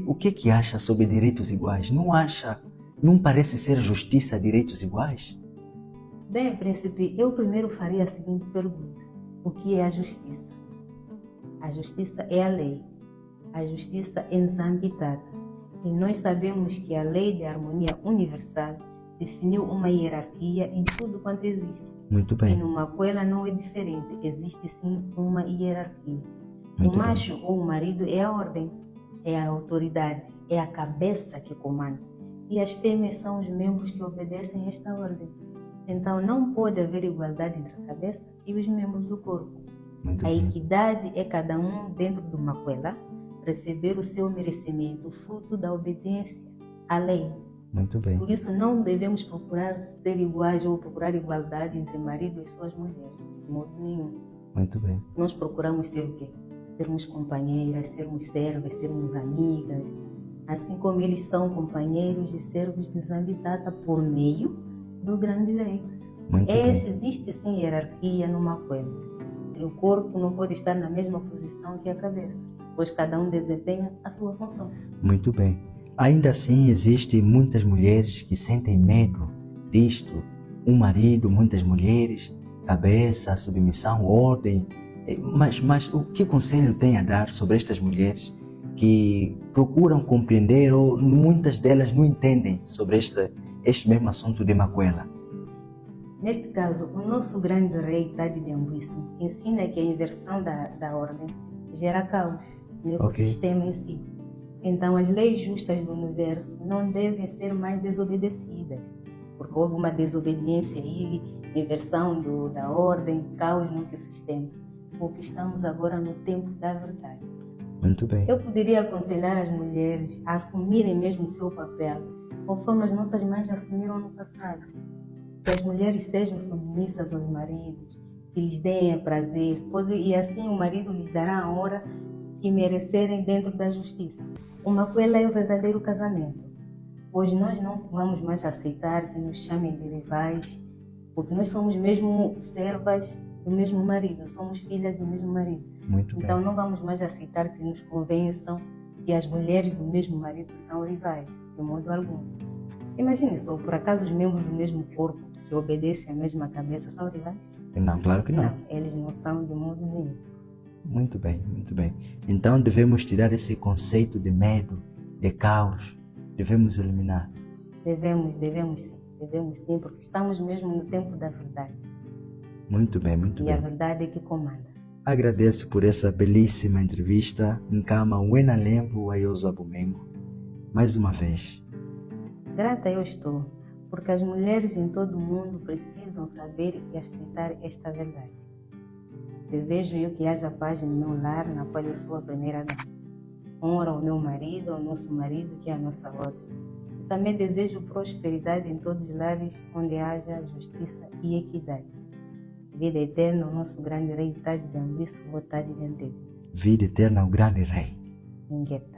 o que é que acha sobre direitos iguais? Não parece ser justiça direitos iguais? Bem, príncipe, eu primeiro faria a seguinte pergunta: o que é a justiça? A justiça é a lei. A justiça é desambitada. E nós sabemos que a lei de harmonia universal definiu uma hierarquia em tudo quanto existe. Muito E bem. no Macuela não é diferente. Existe sim uma hierarquia. Muito O bem. macho ou o marido é a ordem, é a autoridade, é a cabeça que comanda. E as fêmeas são os membros que obedecem a esta ordem. Então não pode haver igualdade entre a cabeça e os membros do corpo. Muito A bem. equidade é cada um dentro do Macuela receber o seu merecimento, fruto da obediência à lei. Muito bem. Por isso não devemos procurar ser iguais ou procurar igualdade entre marido e suas mulheres, de modo nenhum. Muito bem. Nós procuramos ser o quê? Sermos companheiras, sermos servas, sermos amigas, assim como eles são companheiros e servos de Zambitata por meio do grande lei. Muito bem. Existe sim hierarquia no Macuela. O corpo não pode estar na mesma posição que a cabeça, pois cada um desempenha a sua função. Muito bem. Ainda assim, existem muitas mulheres que sentem medo disto. Um marido, muitas mulheres, cabeça, submissão, ordem. Mas o que conselho tem a dar sobre estas mulheres que procuram compreender ou muitas delas não entendem sobre este mesmo assunto de Macuela? Neste caso, o nosso grande rei Tade de Ambuísmo ensina que a inversão da ordem gera caos no ecossistema em si. Então, as leis justas do universo não devem ser mais desobedecidas, porque houve uma desobediência e inversão da ordem, caos no ecossistema, porque estamos agora no tempo da verdade. Muito bem. Eu poderia aconselhar as mulheres a assumirem mesmo o seu papel, conforme as nossas mães assumiram no passado. Que as mulheres sejam submissas aos maridos, que lhes deem prazer, e assim o marido lhes dará a hora que merecerem dentro da justiça. O Macuela é o verdadeiro casamento. Hoje nós não vamos mais aceitar que nos chamem de rivais, porque nós somos mesmo servas do mesmo marido, somos filhas do mesmo marido. Muito bem. Então não vamos mais aceitar que nos convençam que as mulheres do mesmo marido são rivais, de modo algum. Imagine só, por acaso os membros do mesmo corpo que obedecem à mesma cabeça são rivais? Não, claro que não. Não, eles não são de modo nenhum. Muito bem, muito bem. Então devemos tirar esse conceito de medo, de caos, devemos eliminar. Devemos sim, porque estamos mesmo no tempo da verdade. Muito bem, muito E bem. a verdade é que comanda. Agradeço por essa belíssima entrevista. Nkama Wena Lembo Ayosa Bumengo. Mais uma vez. Grata eu estou, porque as mulheres em todo o mundo precisam saber e aceitar esta verdade. Desejo eu que haja paz no meu lar, na qual eu sou a primeira dama. Honra ao meu marido, ao nosso marido, que é a nossa ordem. E também desejo prosperidade em todos os lares onde haja justiça e equidade. Vida eterna ao nosso grande rei Tade de Ambuísmo, Tade de Antebe. Vida eterna ao grande rei. Ingueta.